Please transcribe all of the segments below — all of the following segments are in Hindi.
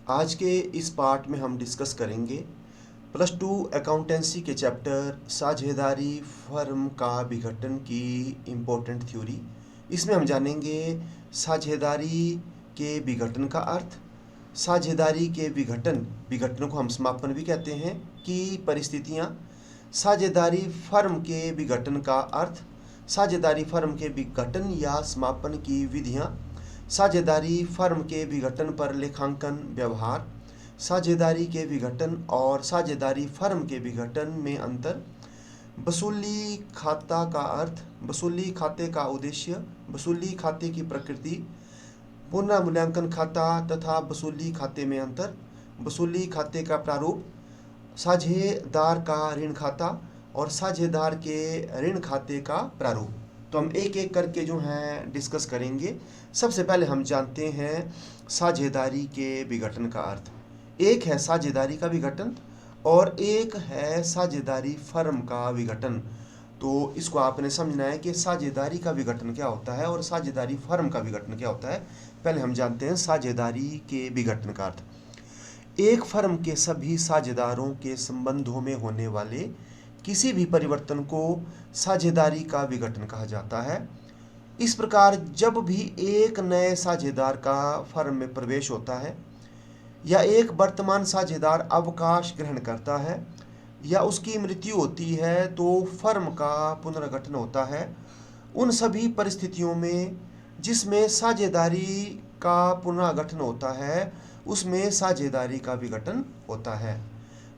आज के इस पार्ट में हम डिस्कस करेंगे +2 अकाउंटेंसी के चैप्टर साझेदारी फर्म का विघटन की इम्पोर्टेंट थ्योरी। इसमें हम जानेंगे साझेदारी के विघटन का अर्थ, साझेदारी के विघटन को हम समापन भी कहते हैं, की परिस्थितियाँ, साझेदारी फर्म के विघटन का अर्थ, साझेदारी फर्म के विघटन या समापन की विधियाँ, साझेदारी फर्म के विघटन पर लेखांकन व्यवहार, साझेदारी के विघटन और साझेदारी फर्म के विघटन में अंतर, वसूली खाता का अर्थ, वसूली खाते का उद्देश्य, वसूली खाते की प्रकृति, पुनर्मूल्यांकन खाता तथा वसूली खाते में अंतर, वसूली खाते का प्रारूप, साझेदार का ऋण खाता और साझेदार के ऋण खाते का प्रारूप। तो हम एक एक करके जो हैं डिस्कस करेंगे। सबसे पहले हम जानते हैं साझेदारी के विघटन का अर्थ। एक है साझेदारी का विघटन और एक है साझेदारी फर्म का विघटन। तो इसको आपने समझना है कि साझेदारी का विघटन क्या होता है और साझेदारी फर्म का विघटन क्या होता है। पहले हम जानते हैं साझेदारी के विघटन का अर्थ। एक फर्म के सभी साझेदारों के संबंधों में होने वाले किसी भी परिवर्तन को साझेदारी का विघटन कहा जाता है। इस प्रकार जब भी एक नए साझेदार का फर्म में प्रवेश होता है या एक वर्तमान साझेदार अवकाश ग्रहण करता है या उसकी मृत्यु होती है तो फर्म का पुनर्गठन होता है। उन सभी परिस्थितियों में जिसमें साझेदारी का पुनर्गठन होता है उसमें साझेदारी का विघटन होता है।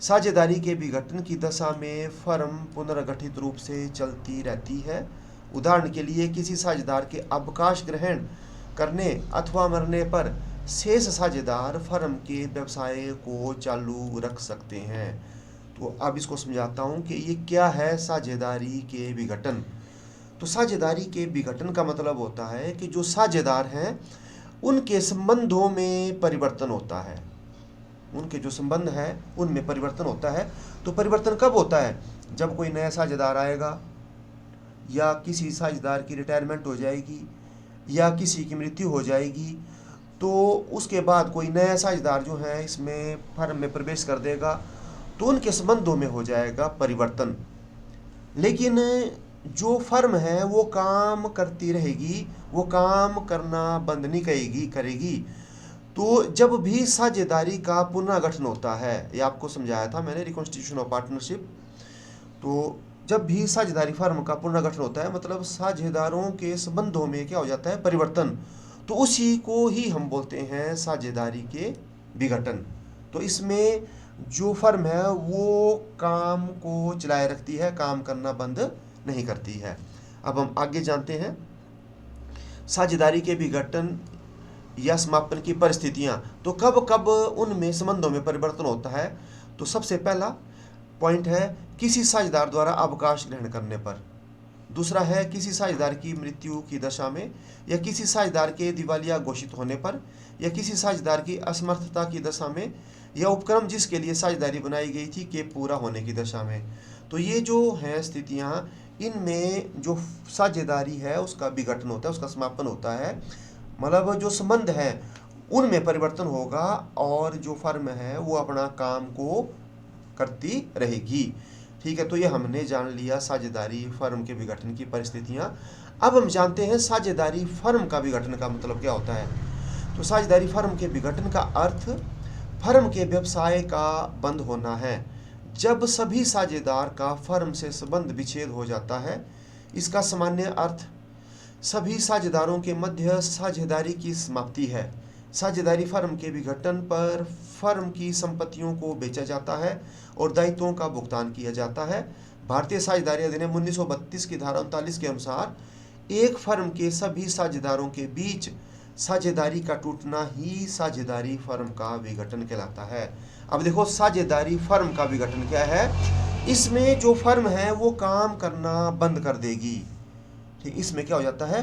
साझेदारी के विघटन की दशा में फर्म पुनर्गठित रूप से चलती रहती है। उदाहरण के लिए किसी साझेदार के अवकाश ग्रहण करने अथवा मरने पर शेष साझेदार फर्म के व्यवसाय को चालू रख सकते हैं। तो अब इसको समझाता हूँ कि ये क्या है साझेदारी के विघटन। तो साझेदारी के विघटन का मतलब होता है कि जो साझेदार हैं उनके संबंधों में परिवर्तन होता है, उनके जो संबंध है उनमें परिवर्तन होता है। तो परिवर्तन कब होता है? जब कोई नया साझेदार आएगा या किसी साझेदार की रिटायरमेंट हो जाएगी या किसी की मृत्यु हो जाएगी तो उसके बाद कोई नया साझेदार जो है इसमें फर्म में प्रवेश कर देगा तो उनके संबंधों में हो जाएगा परिवर्तन। लेकिन जो फर्म है वो काम करती रहेगी, वो काम करना बंद नहीं करेगी। तो जब भी साझेदारी का पुनर्गठन होता है, ये आपको समझाया था मैंने रिकॉन्स्टिट्यूशन ऑफ पार्टनरशिप। तो जब भी साझेदारी फर्म का पुनर्गठन होता है मतलब साझेदारों के संबंधों में क्या हो जाता है? परिवर्तन। तो उसी को ही हम बोलते हैं साझेदारी के विघटन। तो इसमें जो फर्म है वो काम को चलाए रखती है, काम करना बंद नहीं करती है। अब हम आगे जानते हैं साझेदारी के विघटन या समापन की परिस्थितियां। तो कब कब उनमें संबंधों में परिवर्तन होता है? तो सबसे पहला पॉइंट है किसी साझेदार द्वारा अवकाश ग्रहण करने पर। दूसरा है किसी साझेदार की मृत्यु की दशा में या किसी साझेदार के दिवालिया घोषित होने पर या किसी साझेदार की असमर्थता की दशा में या उपक्रम जिसके लिए साझेदारी बनाई गई थी के पूरा होने की दशा में। तो ये जो हैं स्थितियां, इनमें जो साझेदारी है उसका विघटन होता है, उसका समापन होता है। मतलब जो संबंध है उनमें परिवर्तन होगा और जो फर्म है वो अपना काम को करती रहेगी। ठीक है, तो ये हमने जान लिया साझेदारी फर्म के विघटन की परिस्थितियां। अब हम जानते हैं साझेदारी फर्म का विघटन का मतलब क्या होता है। तो साझेदारी फर्म के विघटन का अर्थ फर्म के व्यवसाय का बंद होना है जब सभी साझेदार का फर्म से संबंध विच्छेद हो जाता है। इसका सामान्य अर्थ सभी साझेदारों के मध्य साझेदारी की समाप्ति है। साझेदारी फर्म के विघटन पर फर्म की संपत्तियों को बेचा जाता है और दायित्वों का भुगतान किया जाता है। भारतीय साझेदारी अधिनियम 1932 की धारा 39 के अनुसार एक फर्म के सभी साझेदारों के बीच साझेदारी का टूटना ही साझेदारी फर्म का विघटन कहलाता है। अब देखो साझेदारी फर्म का विघटन क्या है। इसमें जो फर्म है वो काम करना बंद कर देगी। ठीक, इसमें क्या हो जाता है?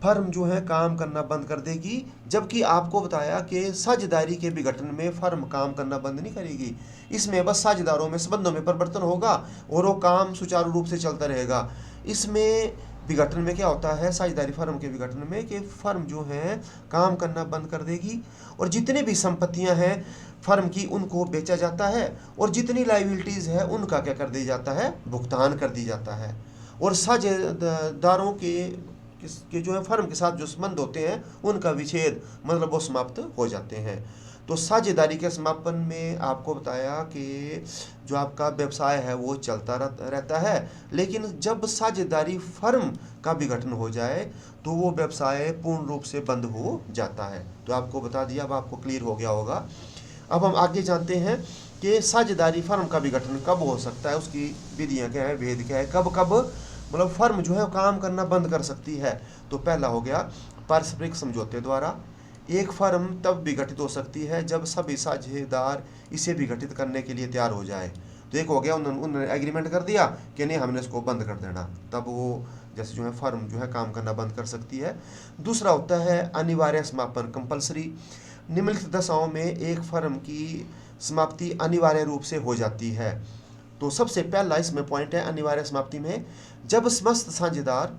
फर्म जो है काम करना बंद कर देगी। जबकि आपको बताया कि साझेदारी के विघटन में फर्म काम करना बंद नहीं करेगी, इसमें बस साझेदारों में संबंधों में परिवर्तन होगा और वो काम सुचारू रूप से चलता रहेगा। इसमें विघटन में क्या होता है, साझेदारी फर्म के विघटन में, कि फर्म जो है काम करना बंद कर देगी और जितनी भी संपत्तियां हैं फर्म की उनको बेचा जाता है और जितनी लाइबिलिटीज है उनका क्या कर दिया जाता है, भुगतान कर दिया जाता है। और साझेदारों के जो है फर्म के साथ जो संबंध होते हैं उनका विच्छेद, मतलब वो समाप्त हो जाते हैं। तो साझेदारी के समापन में आपको बताया कि जो आपका व्यवसाय है वो चलता रहता है, लेकिन जब साझेदारी फर्म का विघटन हो जाए तो वो व्यवसाय पूर्ण रूप से बंद हो जाता है। तो आपको बता दिया, अब आपको क्लियर हो गया होगा। अब हम आगे जानते हैं कि साझेदारी फर्म का विघटन कब हो सकता है, उसकी विधियां क्या है, भेद क्या है, कब कब मतलब फर्म जो है काम करना बंद कर सकती है। तो पहला हो गया पारस्परिक समझौते द्वारा। एक फर्म तब विघटित हो सकती है जब सभी साझेदार इसे विघटित करने के लिए तैयार हो जाए। तो एक हो गया उन्होंने एग्रीमेंट कर दिया कि नहीं हमने इसको बंद कर देना, तब वो जैसे जो है फर्म जो है काम करना बंद कर सकती है। दूसरा होता है अनिवार्य समापन, कंपल्सरी। निम्नलिखित दशाओं में एक फर्म की समाप्ति अनिवार्य रूप से हो जाती है। तो सबसे पहला इसमें पॉइंट है अनिवार्य समाप्ति में, जब समस्त साझेदार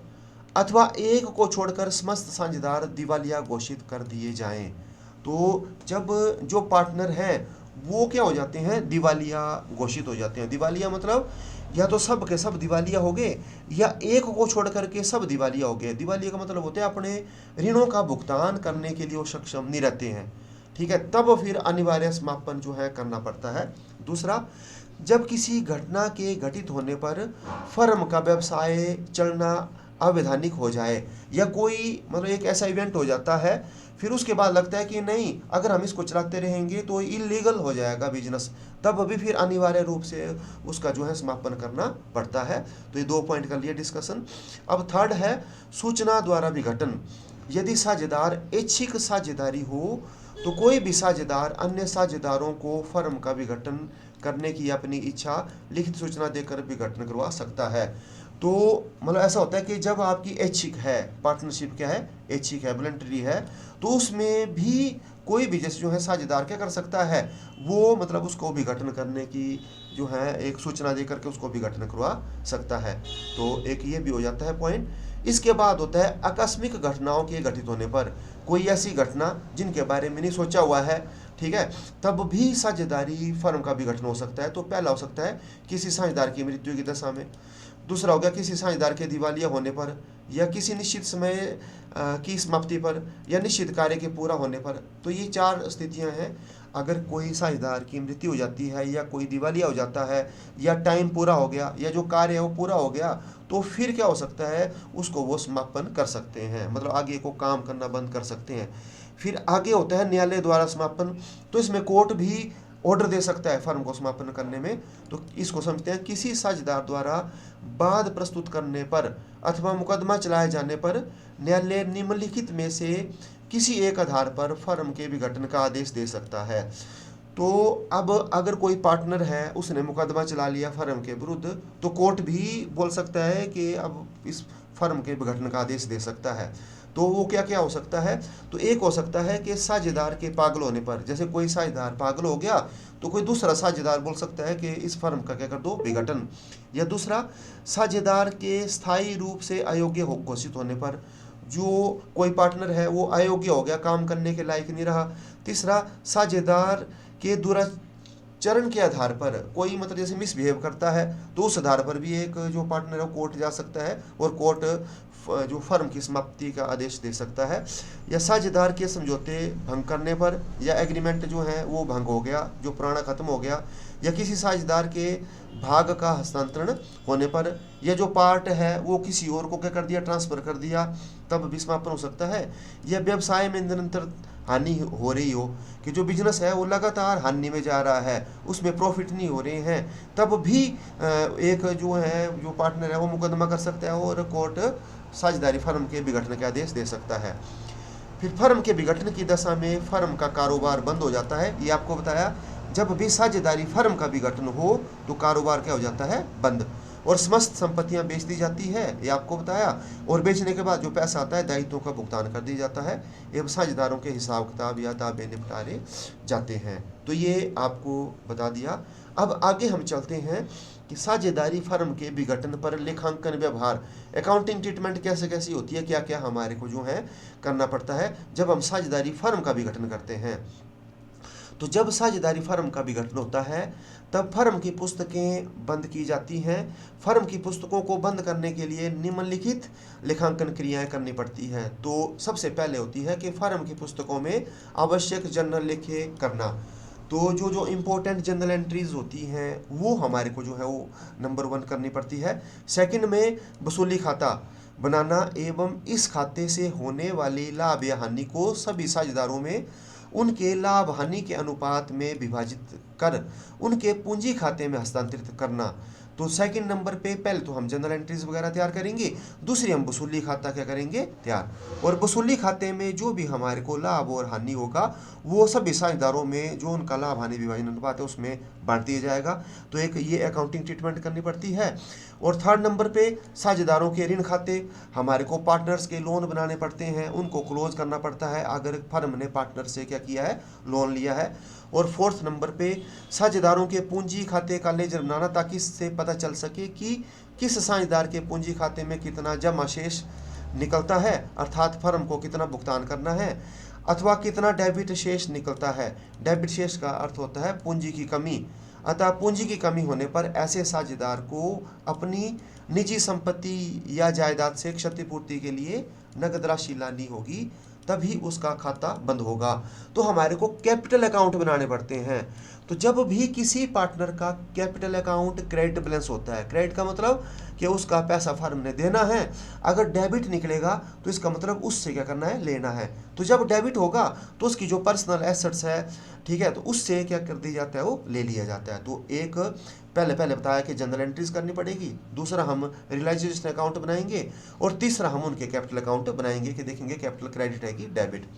अथवा एक को छोड़कर समस्त साझेदार दिवालिया घोषित कर दिए जाएं। तो जब जो पार्टनर हैं वो क्या हो जाते हैं, दिवालिया घोषित हो जाते हैं। दिवालिया मतलब या तो सब के सब दिवालिया हो गए या एक को छोड़ करके सब दिवालिया हो गए। दिवालिया का मतलब होता है अपने ऋणों का भुगतान करने के लिए वो सक्षम नहीं रहते हैं, ठीक है, तब फिर अनिवार्य समापन जो है करना पड़ता है। दूसरा, जब किसी घटना के घटित होने पर फर्म का व्यवसाय चलना अवैधानिक हो जाए या कोई मतलब एक ऐसा इवेंट हो जाता है फिर उसके बाद लगता है कि नहीं अगर हम इसको चलाते रहेंगे तो इलीगल हो जाएगा बिजनेस, तब भी फिर अनिवार्य रूप से उसका जो है समापन करना पड़ता है। तो ये 2 पॉइंट कर लिए डिस्कशन। अब थर्ड है सूचना द्वारा विघटन। यदि साझेदार ऐच्छिक साझेदारी हो तो कोई भी साझेदार अन्य साझेदारों को फर्म का विघटन करने की अपनी इच्छा लिखित सूचना देकर विघटन करवा सकता है। तो मतलब ऐसा होता है कि जब आपकी ऐच्छिक है, पार्टनरशिप क्या है, ऐच्छिक है, वॉलंटरी है, तो उसमें भी कोई भी जैसे जो है साझेदार क्या कर सकता है, वो मतलब उसको विघटन करने की जो है एक सूचना दे करके उसको विघटन करवा सकता है। तो एक ये भी हो जाता है पॉइंट। इसके बाद होता है आकस्मिक घटनाओं के घटित होने पर, कोई ऐसी घटना जिनके बारे में नहीं सोचा हुआ है, ठीक है, तब भी साझेदारी फर्म का विघटन हो सकता है। तो पहला हो सकता है किसी साझेदार की मृत्यु की दशा में। दूसरा हो गया किसी साझेदार के दिवालिया होने पर या किसी निश्चित समय की समाप्ति पर या निश्चित कार्य के पूरा होने पर। तो ये 4 स्थितियां हैं। अगर कोई साझेदार की मृत्यु हो जाती है या कोई दिवालिया हो जाता है या टाइम पूरा हो गया या जो कार्य है वो पूरा हो गया, तो फिर क्या हो सकता है, उसको वो समापन कर सकते हैं, मतलब आगे को काम करना बंद कर सकते हैं। फिर आगे होता है न्यायालय द्वारा समापन। तो इसमें कोर्ट भी ऑर्डर दे सकता है फर्म को समापन करने में। तो इसको समझते हैं किसी साझेदार द्वारा वाद प्रस्तुत करने पर अथवा मुकदमा चलाए जाने पर न्यायालय निम्नलिखित में से किसी एक आधार पर फर्म के विघटन का आदेश दे सकता है। तो अब अगर कोई पार्टनर है उसने मुकदमा चला लिया फर्म के विरुद्ध, तो कोर्ट भी बोल सकता है कि अब इस फर्म के विघटन का आदेश दे सकता है। तो वो क्या क्या हो सकता है, तो एक हो सकता है कि साझेदार के पागल होने पर, जैसे कोई साझेदार पागल हो गया तो कोई दूसरा साझेदार बोल सकता है कि इस फर्म का क्या कर दो, विघटन। या दूसरा, साझेदार के स्थायी रूप से अयोग्य घोषित होने पर, जो कोई पार्टनर है वो अयोग्य हो गया, काम करने के लायक नहीं रहा। तीसरा, साझेदार के दुराचरण के आधार पर कोई मतलब जैसे मिसबिहेव करता है तो उस आधार पर भी एक जो पार्टनर है कोर्ट जा सकता है और कोर्ट जो फर्म की समाप्ति का आदेश दे सकता है। या साझेदार के समझौते भंग करने पर या एग्रीमेंट जो है वो भंग हो गया, जो पुराना खत्म हो गया, या किसी साझेदार के भाग का हस्तांतरण होने पर, या जो पार्ट है वो किसी और को क्या कर दिया, ट्रांसफर कर दिया, तब भी समापन हो सकता है। या व्यवसाय में निरंतर हानि हो रही हो, कि जो बिजनेस है वो लगातार हानि में जा रहा है, उसमें प्रॉफिट नहीं हो रहे हैं, तब भी एक जो है जो पार्टनर है वो मुकदमा कर सकता है और कोर्ट साझेदारी फर्म के विघटन के आदेश दे सकता है। फिर फर्म के विघटन की दशा में फर्म का कारोबार बंद हो जाता है। ये आपको बताया, जब भी साझेदारी फर्म का विघटन हो तो कारोबार क्या हो जाता है, बंद। और समस्त संपत्तियां बेच दी जाती है, ये आपको बताया। और बेचने के बाद जो पैसा आता है दायित्वों का भुगतान कर दिया जाता है एवं साझेदारों के हिसाब किताब या दावे निपटारे जाते हैं। तो ये आपको बता दिया। अब आगे हम चलते हैं कि साझेदारी फर्म के विघटन पर लेखांकन व्यवहार, अकाउंटिंग ट्रीटमेंट कैसे कैसी होती है, क्या क्या हमारे को जो है करना पड़ता है जब हम साझेदारी फर्म का विघटन करते हैं। तो जब साझेदारी फर्म का विघटन होता है तब फर्म की पुस्तकें बंद की जाती हैं। फर्म की पुस्तकों को बंद करने के लिए निम्नलिखित लेखांकन क्रियाएं करनी पड़ती हैं। तो सबसे पहले होती है कि फर्म की पुस्तकों में आवश्यक जर्नल लेखे करना। तो जो जो इम्पोर्टेंट जर्नल एंट्रीज होती हैं वो हमारे को जो है वो नंबर 1 करनी पड़ती है। सेकंड में वसूली खाता बनाना एवं इस खाते से होने वाली लाभ या हानि को सभी साझेदारों में उनके लाभ हानि के अनुपात में विभाजित कर उनके पूंजी खाते में हस्तांतरित करना। तो सेकंड नंबर पे पहले तो हम जनरल एंट्रीज वगैरह तैयार करेंगे, दूसरी हम वसूली खाता क्या करेंगे तैयार। और वसूली खाते में जो भी हमारे को लाभ और हानि होगा वो सभी साझेदारों में जो उनका लाभ हानि विभाजन अनुपात है उसमें बांट दिया जाएगा। तो एक ये अकाउंटिंग ट्रीटमेंट करनी पड़ती है। और थर्ड नंबर पे साझेदारों के ऋण खाते, हमारे को पार्टनर्स के लोन बनाने पड़ते हैं, उनको क्लोज करना पड़ता है अगर फर्म ने पार्टनर से क्या किया है, लोन लिया है। और फोर्थ नंबर पे साझेदारों के पूंजी खाते का लेजर बनाना ताकि इससे पता चल सके कि किस साझेदार के पूंजी खाते में कितना जमा शेष निकलता है, अर्थात फर्म को कितना भुगतान करना है अथवा कितना डेबिट शेष निकलता है। डेबिट शेष का अर्थ होता है पूंजी की कमी। अतः पूंजी की कमी होने पर ऐसे साझेदार को अपनी निजी संपत्ति या जायदाद से क्षतिपूर्ति के लिए नगद राशि लानी होगी, तभी उसका खाता बंद होगा। तो हमारे को कैपिटल अकाउंट बनाने पड़ते हैं। तो जब भी किसी पार्टनर का कैपिटल अकाउंट क्रेडिट बैलेंस होता है, क्रेडिट का मतलब कि उसका पैसा फर्म ने देना है, अगर डेबिट निकलेगा तो इसका मतलब उससे क्या करना है, लेना है। तो जब डेबिट होगा तो उसकी जो पर्सनल एसेट्स है, ठीक है, तो उससे क्या कर दिया जाता है, वो ले लिया जाता है। तो एक पहले बताया कि जनरल एंट्रीज करनी पड़ेगी, दूसरा हम रियलाइजेशन अकाउंट बनाएंगे और तीसरा हम उनके कैपिटल अकाउंट बनाएंगे कि देखेंगे कैपिटल क्रेडिट है कि डेबिट।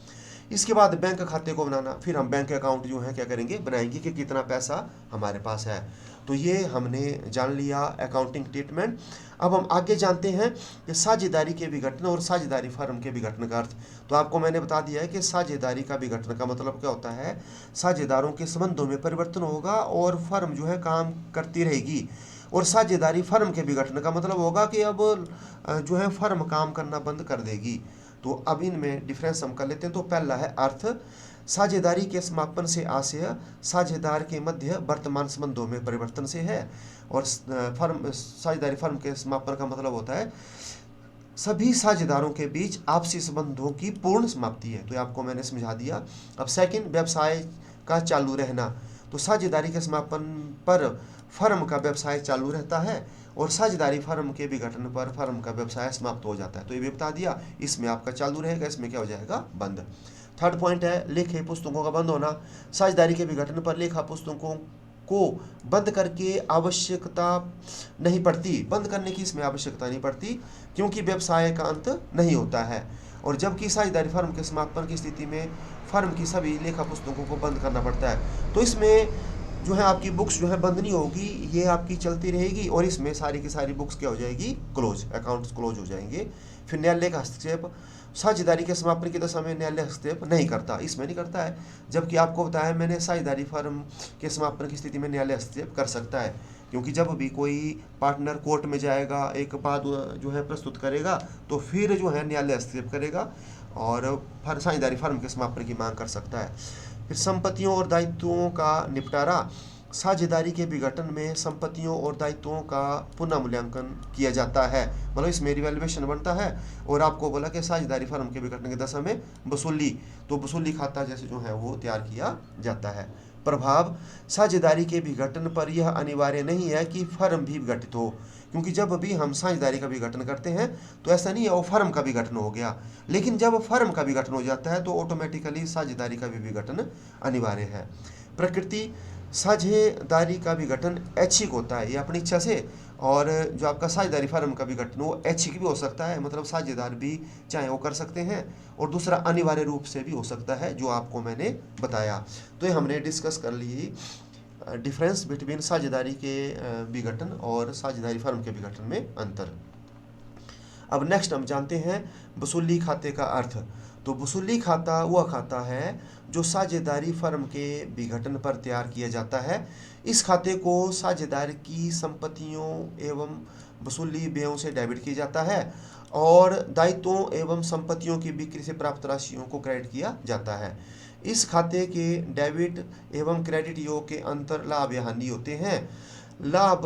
इसके बाद बैंक खाते को बनाना, फिर हम बैंक अकाउंट जो है क्या करेंगे, बनाएंगे कि कितना पैसा हमारे पास है। तो ये हमने जान लिया अकाउंटिंग ट्रीटमेंट। अब हम आगे जानते हैं कि साझेदारी के विघटन और साझेदारी फर्म के विघटन का अर्थ। तो आपको मैंने बता दिया है कि साझेदारी का विघटन का मतलब क्या होता है, साझेदारों के संबंधों में परिवर्तन होगा और फर्म जो है काम करती रहेगी। और साझेदारी फर्म के विघटन का मतलब होगा कि अब जो है फर्म काम करना बंद कर देगी। तो अब इनमें डिफरेंस हम कर लेते हैं। तो पहला है अर्थ, साझेदारी के समापन से आशय साझेदार के मध्य वर्तमान संबंधों में परिवर्तन से है। और साझेदारी फर्म के समापन का मतलब होता है सभी साझेदारों के बीच आपसी संबंधों की पूर्ण समाप्ति है। तो ये आपको मैंने समझा दिया। अब सेकंड, व्यवसाय का चालू रहना। तो साझेदारी के समापन पर फर्म का व्यवसाय चालू रहता है और साझेदारी फर्म के विघटन पर फर्म का व्यवसाय समाप्त हो जाता है। तो ये भी बता दिया, इसमें आपका चालू रहेगा, इसमें क्या हो जाएगा, बंद। थर्ड पॉइंट है लेखे पुस्तकों का बंद होना। साझेदारी के विघटन पर लेखा पुस्तकों को बंद करके आवश्यकता नहीं पड़ती, बंद करने की इसमें आवश्यकता नहीं पड़ती क्योंकि व्यवसाय का अंत नहीं होता है। और जबकि साझेदारी फर्म के समापन की स्थिति में फर्म की सभी लेखा पुस्तकों को बंद करना पड़ता है। तो इसमें जो है आपकी बुक्स जो है बंद नहीं होगी, ये आपकी चलती रहेगी और इसमें सारी की सारी बुक्स क्या हो जाएगी, क्लोज, अकाउंट्स क्लोज हो जाएंगे। फिर न्यायालय का हस्तक्षेप, साझेदारी के समापन की दशा में न्यायालय हस्तक्षेप नहीं करता, इसमें नहीं करता है। जबकि आपको बताया मैंने साझेदारी फर्म के समापन की स्थिति में न्यायालय हस्तक्षेप कर सकता है, क्योंकि जब भी कोई पार्टनर कोर्ट में जाएगा, एक बात जो है प्रस्तुत करेगा, तो फिर जो है न्यायालय हस्तक्षेप करेगा और साझेदारी फर्म के समापन की मांग कर सकता है। फिर संपत्तियों और दायित्वों का निपटारा, साझेदारी के विघटन में संपत्तियों और दायित्वों का पुनः मूल्यांकन किया जाता है, मतलब इसमें रिवैल्यूएशन बनता है। और आपको बोला कि साझेदारी फर्म के विघटन की दशा में वसूली, तो वसूली खाता जैसे जो है वो तैयार किया जाता है। प्रभाव, साझेदारी के विघटन पर यह अनिवार्य नहीं है कि फर्म भी विघटित हो, क्योंकि जब भी हम साझेदारी का विघटन करते हैं तो ऐसा नहीं है वो फर्म का विघटन हो गया, लेकिन जब फर्म का विघटन हो जाता है तो ऑटोमेटिकली साझेदारी का भी विघटन अनिवार्य है। प्रकृति, साझेदारी का विघटन ऐच्छिक होता है, ये अपनी इच्छा से, और जो आपका साझेदारी फर्म का विघटन वो ऐच्छिक भी हो सकता है, मतलब साझेदार भी चाहे वो कर सकते हैं, और दूसरा अनिवार्य रूप से भी हो सकता है, जो आपको मैंने बताया। तो ये हमने डिस्कस कर ली डिफरेंस बिटवीन साझेदारी के विघटन और साझेदारी फर्म के विघटन में अंतर। अब नेक्स्ट हम जानते हैं वसूली खाते का अर्थ। तो वसूली खाता वह खाता है जो साझेदारी फर्म के विघटन पर तैयार किया जाता है। इस खाते को साझेदार की संपत्तियों एवं वसूली व्ययों से डेबिट किया जाता है और दायित्वों एवं संपत्तियों की बिक्री से प्राप्त राशियों को क्रेडिट किया जाता है। इस खाते के डेबिट एवं क्रेडिट योग के अंतर लाभ या हानि होते हैं। लाभ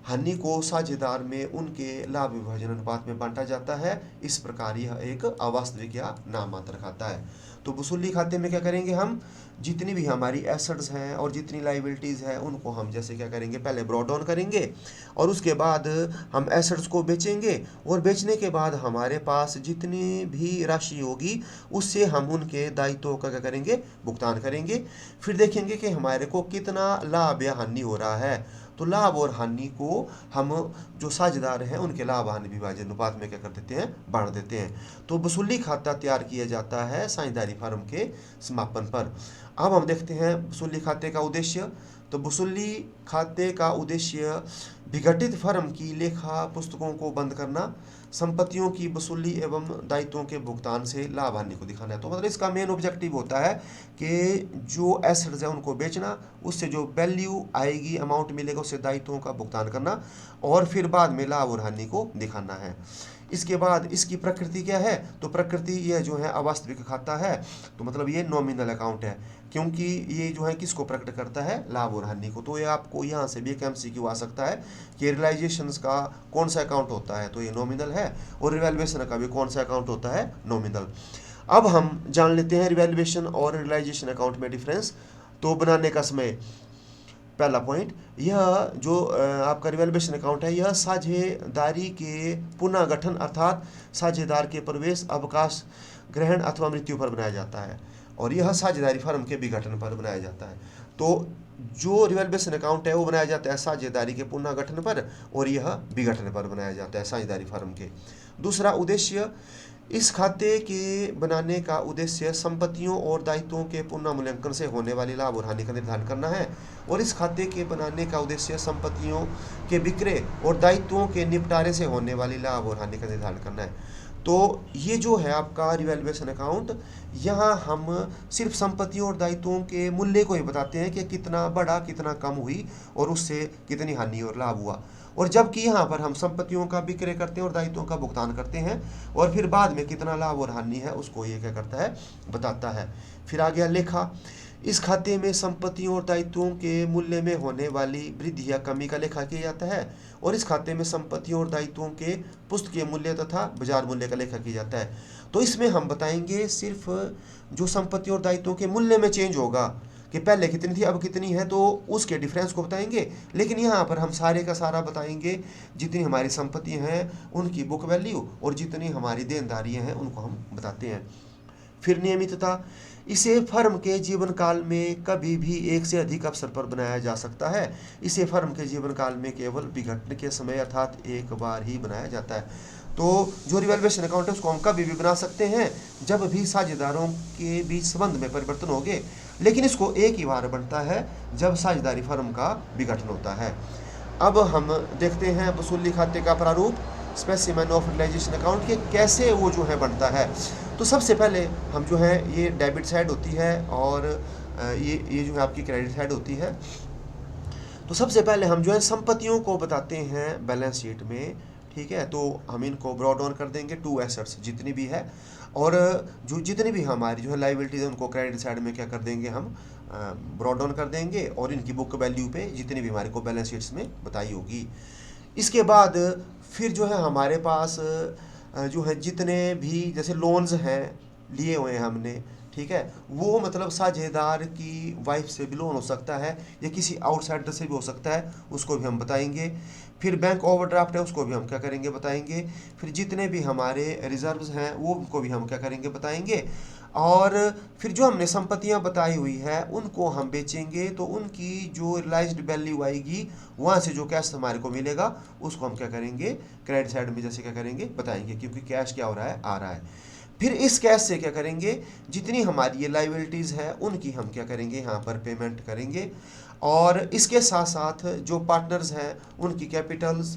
हानि को साझेदार में उनके लाभ विभाजन अनुपात में बांटा जाता है। इस प्रकार यह एक अवास्तविक या नामात्र खाता है। तो वसूली खाते में क्या करेंगे, हम जितनी भी हमारी एसेट्स हैं और जितनी लाइबिलिटीज़ हैं उनको हम जैसे क्या करेंगे, पहले ब्रॉट डाउन करेंगे और उसके बाद हम एसेट्स को बेचेंगे और बेचने के बाद हमारे पास जितनी भी राशि होगी उससे हम उनके दायित्वों का क्या करेंगे, भुगतान करेंगे। फिर देखेंगे कि हमारे को कितना लाभ या हानि हो रहा है। तो लाभ और हानि को हम जो साझेदार हैं उनके लाभ हानि विभाजन अनुपात में क्या कर देते हैं, बांट देते हैं। तो वसूली खाता तैयार किया जाता है साझेदारी फर्म के समापन पर। अब हम देखते हैं वसूली खाते का उद्देश्य। तो वसूली खाते का उद्देश्य विघटित फर्म की लेखा पुस्तकों को बंद करना, संपत्तियों की वसूली एवं दायित्वों के भुगतान से लाभ हानि को दिखाना है। तो मतलब इसका मेन ऑब्जेक्टिव होता है कि जो एसेट्स है उनको बेचना, उससे जो वैल्यू आएगी, अमाउंट मिलेगा, उससे दायित्वों का भुगतान करना और फिर बाद में लाभ और हानि को दिखाना है। इसके बाद इसकी प्रकृति क्या है, तो प्रकृति यह जो है अवास्तविक खाता है। तो मतलब ये नॉमिनल अकाउंट है, क्योंकि ये जो है किसको प्रकट करता है, लाभ और हानि को। तो ये आपको यहाँ से भी एक MCQ आ सकता है कि रियलाइजेशंस का कौन सा अकाउंट होता है, तो ये नॉमिनल है, और रिवैल्यूएशन का भी कौन सा अकाउंट होता है, नॉमिनल। अब हम जान लेते हैं रिवैल्यूएशन और रियलाइजेशन अकाउंट में डिफरेंस। तो बनाने का समय, पहला पॉइंट, यह जो आपका रिवैल्यूएशन अकाउंट है यह साझेदारी के पुनः गठन अर्थात साझेदार के प्रवेश, अवकाश ग्रहण अथवा मृत्यु पर बनाया जाता है और यह साझेदारी फर्म के विघटन पर बनाया जाता है। तो जो रिवैल्यूएशन अकाउंट है वो बनाया जाता है साझेदारी के पुनः गठन पर और यह विघटन पर बनाया जाता है साझेदारी फर्म के। दूसरा उद्देश्य, इस खाते के बनाने का उद्देश्य संपत्तियों और दायित्वों के पुनः मूल्यांकन से होने वाली लाभ और हानि का निर्धारण करना है और इस खाते के बनाने का उद्देश्य संपत्तियों के विक्रय और दायित्वों के निपटारे से होने वाली लाभ और हानि का निर्धारण करना है। तो ये जो है आपका रिवैल्यूएशन अकाउंट, यहाँ हम सिर्फ संपत्तियों और दायित्वों के मूल्य को ही बताते हैं कि कितना बढ़ा, कितना कम हुई और उससे कितनी हानि और लाभ हुआ। और जबकि यहाँ पर हम संपत्तियों का विक्रय करते हैं और दायित्वों का भुगतान करते हैं और फिर बाद में कितना लाभ और हानि है उसको ये क्या करता है, बताता है। फिर आ गया लेखा। इस खाते में संपत्तियों और दायित्वों के मूल्य में होने वाली वृद्धि या कमी का लेखा किया जाता है और इस खाते में संपत्तियों और दायित्वों के पुस्तकीय मूल्य तथा बाजार मूल्य का लेखा किया जाता है। तो इसमें हम बताएंगे सिर्फ जो संपत्ति और दायित्वों के मूल्य में चेंज होगा कि पहले कितनी थी अब कितनी है, तो उसके डिफरेंस को बताएंगे। लेकिन यहाँ पर हम सारे का सारा बताएंगे, जितनी हमारी संपत्ति हैं उनकी बुक वैल्यू और जितनी हमारी देनदारियाँ हैं उनको हम बताते हैं। फिर नियमितता, इसे फर्म के जीवन काल में कभी भी एक से अधिक अवसर पर बनाया जा सकता है। इसे फर्म के जीवन काल में केवल विघटन के समय अर्थात एक बार ही बनाया जाता है। तो जो रिवैल्यूएशन अकाउंट है उसको हम कभी भी बना सकते हैं जब भी साझेदारों के बीच संबंध में परिवर्तन हो गए, लेकिन इसको एक ही बार बनता है जब साझेदारी फर्म का विघटन होता है। अब हम देखते हैं वसूली खाते का प्रारूप, स्पेसिमेन ऑफ रियलाइजेशन अकाउंट के कैसे वो जो है बनता है। तो सबसे पहले हम जो है ये डेबिट साइड होती है और ये जो है आपकी क्रेडिट साइड होती है। तो सबसे पहले हम जो है संपत्तियों को बताते हैं बैलेंस शीट में, ठीक है। तो हम इनको ब्रॉट डाउन कर देंगे टू एसेट्स जितनी भी है, और जो जितनी भी हमारी जो है लाइबिलिटीज है उनको क्रेडिट साइड में क्या कर देंगे, हम ब्रॉट डाउन कर देंगे और इनकी बुक वैल्यू पे जितनी भी हमारे को बैलेंस शीट्स में बताई होगी। इसके बाद फिर जो है हमारे पास जो है जितने भी जैसे लोन्स हैं लिए हुए हैं हमने, ठीक है, वो मतलब साझेदार की वाइफ से भी लोन हो सकता है या किसी आउटसाइडर से भी हो सकता है, उसको भी हम बताएंगे। फिर बैंक ओवरड्राफ्ट है उसको भी हम क्या करेंगे, बताएंगे। फिर जितने भी हमारे रिजर्व्स हैं वो उनको भी हम क्या करेंगे, बताएंगे। और फिर जो हमने संपत्तियां बताई हुई है उनको हम बेचेंगे तो उनकी जो रियलाइज्ड वैल्यू आएगी वहाँ से जो कैश हमारे को मिलेगा उसको हम क्या करेंगे, क्रेडिट साइड में जैसे क्या करेंगे, बताएंगे, क्योंकि कैश क्या हो रहा है, आ रहा है। फिर इस कैश से क्या करेंगे, जितनी हमारी ये लाइबिलिटीज़ है उनकी हम क्या करेंगे, यहाँ पर पेमेंट करेंगे। और इसके साथ साथ जो पार्टनर्स हैं उनकी कैपिटल्स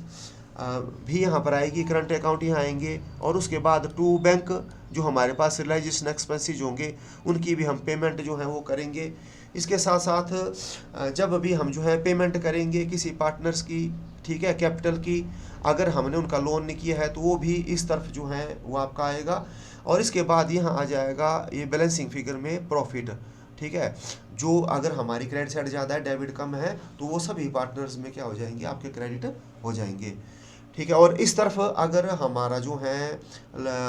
भी यहाँ पर आएगी, करंट अकाउंट यहाँ आएंगे। और उसके बाद टू बैंक जो हमारे पास रियलाइजेशन एक्सपेंसेस होंगे उनकी भी हम पेमेंट जो है वो करेंगे। इसके साथ साथ जब भी हम जो है पेमेंट करेंगे किसी पार्टनर्स की, ठीक है, कैपिटल की, अगर हमने उनका लोन नहीं किया है तो वो भी इस तरफ जो है वो आपका आएगा। और इसके बाद यहाँ आ जाएगा ये बैलेंसिंग फिगर में प्रॉफिट, ठीक है। जो अगर हमारी क्रेडिट साइड ज़्यादा है, डेबिट कम है, तो वो सभी पार्टनर्स में क्या हो जाएंगे, आपके क्रेडिट हो जाएंगे, ठीक है। और इस तरफ अगर हमारा जो है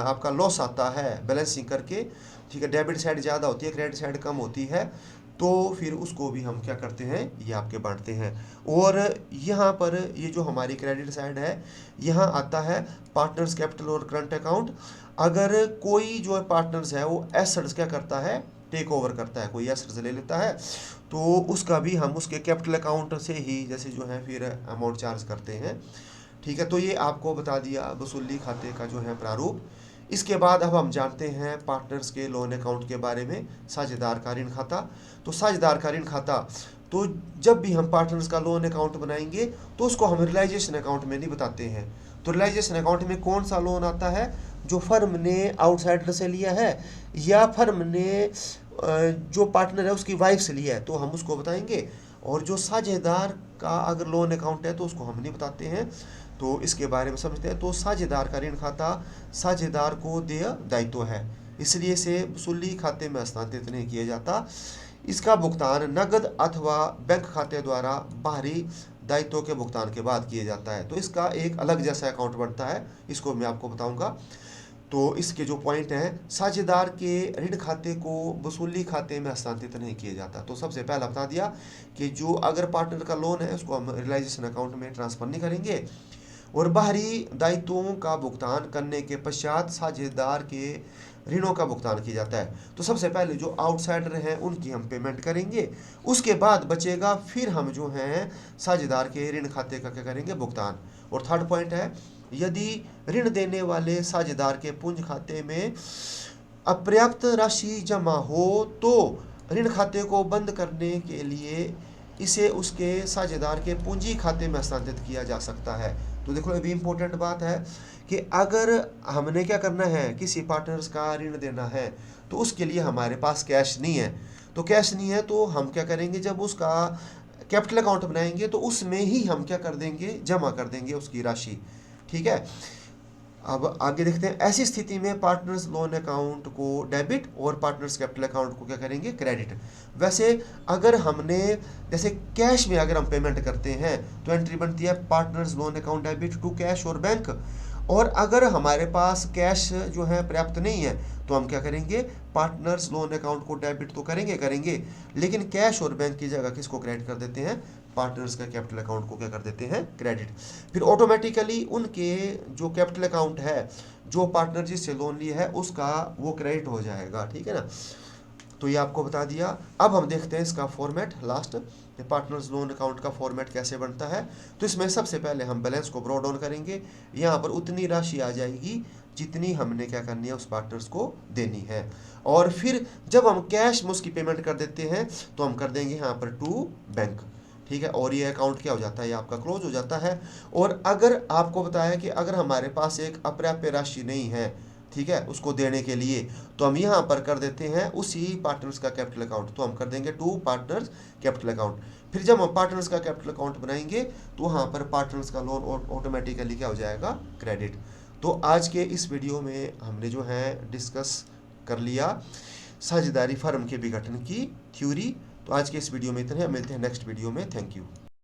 आपका लॉस आता है बैलेंसिंग करके, ठीक है, डेबिट साइड ज़्यादा होती है, क्रेडिट साइड कम होती है, तो फिर उसको भी हम क्या करते हैं, ये आपके बांटते हैं। और यहाँ पर ये जो हमारी क्रेडिट साइड है, यहाँ आता है पार्टनर्स कैपिटल और करंट अकाउंट। अगर कोई जो है पार्टनर्स है वो एसेट्स क्या करता है, टेक ओवर करता है, कोई एसेट्स ले लेता है, तो उसका भी हम उसके कैपिटल अकाउंट से ही जैसे जो है फिर अमाउंट चार्ज करते हैं, ठीक है। तो ये आपको बता दिया वसूली खाते का जो है प्रारूप। इसके बाद अब हम जानते हैं पार्टनर्स के लोन अकाउंट के बारे में, साझेदार का ऋण खाता। तो साझेदार का ऋण खाता, तो जब भी हम पार्टनर्स का लोन अकाउंट बनाएंगे तो उसको हम रियलाइजेशन अकाउंट में नहीं बताते हैं। तो रियलाइजेशन अकाउंट में कौन सा लोन आता है, जो फर्म ने आउटसाइडर से लिया है या फर्म ने जो पार्टनर है उसकी वाइफ से लिया है, तो हम उसको बताएंगे। और जो साझेदार का अगर लोन अकाउंट है तो उसको हम नहीं बताते हैं। तो इसके बारे में समझते हैं। तो साझेदार का ऋण खाता साझेदार को देय दायित्व है, इसलिए इसे वसूली खाते में हस्तांतरित नहीं किया जाता। इसका भुगतान नकद अथवा बैंक खाते द्वारा बाहरी दायित्वों के भुगतान के बाद किया जाता है। तो इसका एक अलग जैसा अकाउंट बनता है, इसको मैं आपको बताऊंगा। तो इसके जो पॉइंट हैं, साझेदार के ऋण खाते को वसूली खाते में हस्तांतरित नहीं किया जाता। तो सबसे पहला बता दिया कि जो अगर पार्टनर का लोन है उसको हम रियलाइजेशन अकाउंट में ट्रांसफर नहीं करेंगे। और बाहरी दायित्वों का भुगतान करने के पश्चात साझेदार के ऋणों का भुगतान किया जाता है। तो सबसे पहले जो आउटसाइडर हैं उनकी हम पेमेंट करेंगे, उसके बाद बचेगा फिर हम जो हैं साझेदार के ऋण खाते का क्या करेंगे, भुगतान। और थर्ड पॉइंट है, यदि ऋण देने वाले साझेदार के पूंज खाते में अपर्याप्त राशि जमा हो तो ऋण खाते को बंद करने के लिए इसे उसके साझेदार के पूंजी खाते में हस्तांतरित किया जा सकता है। तो देखो अभी इम्पोर्टेंट बात है कि अगर हमने क्या करना है, किसी पार्टनर्स का ऋण देना है, तो उसके लिए हमारे पास कैश नहीं है। तो कैश नहीं है तो हम क्या करेंगे, जब उसका कैपिटल अकाउंट बनाएंगे तो उसमें ही हम क्या कर देंगे, जमा कर देंगे उसकी राशि, ठीक है। अब आगे देखते हैं। ऐसी स्थिति में पार्टनर्स लोन अकाउंट को डेबिट और पार्टनर्स कैपिटल अकाउंट को क्या करेंगे, क्रेडिट। वैसे अगर हमने जैसे कैश में अगर हम पेमेंट करते हैं तो एंट्री बनती है partners loan account debit to cash और बैंक। और अगर हमारे पास कैश जो है पर्याप्त नहीं है तो हम क्या करेंगे, पार्टनर्स लोन अकाउंट को डेबिट तो करेंगे, लेकिन कैश और बैंक की जगह किसको क्रेडिट कर देते हैं, पार्टनर्स का कैपिटल अकाउंट को क्या कर देते हैं, क्रेडिट। फिर ऑटोमेटिकली उनके जो कैपिटल अकाउंट है, जो पार्टनर जिससे लोन लिया है उसका वो क्रेडिट हो जाएगा, ठीक है ना। तो ये आपको बता दिया। अब हम देखते हैं इसका format, last partners loan account का फॉर्मेट कैसे बनता है। तो इसमें सबसे पहले हम बैलेंस को ब्रॉ डाउन करेंगे, यहाँ पर उतनी राशि आ जाएगी जितनी हमने क्या करनी है, उस पार्टनर्स को देनी है। और फिर जब हम कैश में उसकी पेमेंट कर देते हैं तो हम कर देंगे यहाँ पर टू बैंक, ठीक है। और ये अकाउंट क्या हो जाता है, ये आपका क्लोज हो जाता है। और अगर आपको बताया कि अगर हमारे पास एक अपर्याप्त राशि नहीं है, ठीक है, उसको देने के लिए, तो हम यहाँ पर कर देते हैं उसी पार्टनर्स का कैपिटल अकाउंट, तो हम कर देंगे टू पार्टनर्स कैपिटल अकाउंट। फिर जब हम पार्टनर्स का कैपिटल अकाउंट बनाएंगे तो वहाँ पर पार्टनर्स का लोन ऑटोमेटिकली क्या हो जाएगा, क्रेडिट। तो आज के इस वीडियो में हमने जो है डिस्कस कर लिया साझेदारी फर्म के विघटन की थ्योरी। तो आज के इस वीडियो में इतना ही, मिलते हैं नेक्स्ट वीडियो में। Thank you.